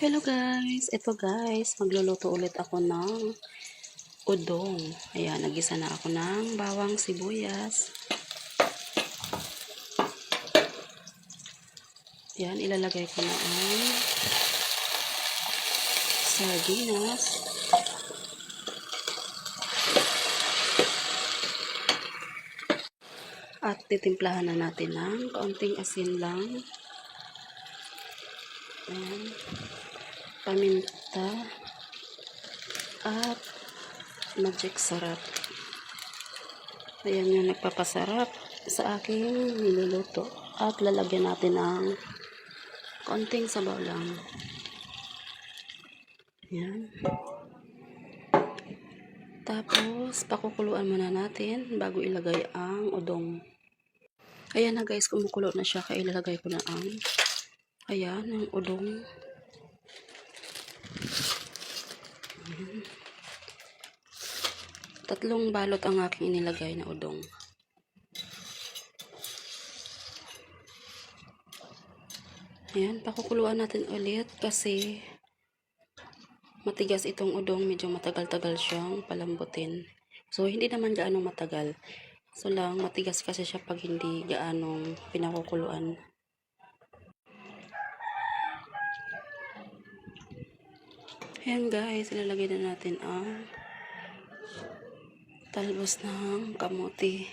Hello guys! Ito guys, magluluto ulit ako ng udong. Ayan, nagisa na ako ng bawang sibuyas. Ayan, ilalagay ko na ang sardinas. At titimplahan na natin ng kaunting asin lang. Ayan, paminta. At magic sarap. Ayan yung nagpapasarap sa aking niluluto. At lalagyan natin ng konting sabaw lang. Ayan. Tapos, pakukuluan muna natin bago ilagay ang udong. Ayan na guys, kumukulo na siya. Kaya ilalagay ko na ang udong. Ayan. 3 balot ang aking inilagay na udong. Ayan, pakukuluan natin ulit kasi matigas itong udong. Medyo matagal-tagal siyang palambutin. So, hindi naman gaano matagal. So lang, matigas kasi siya pag hindi gaanong pinakukuluan. Ayan guys, ilalagay na natin ang talbos ng kamote.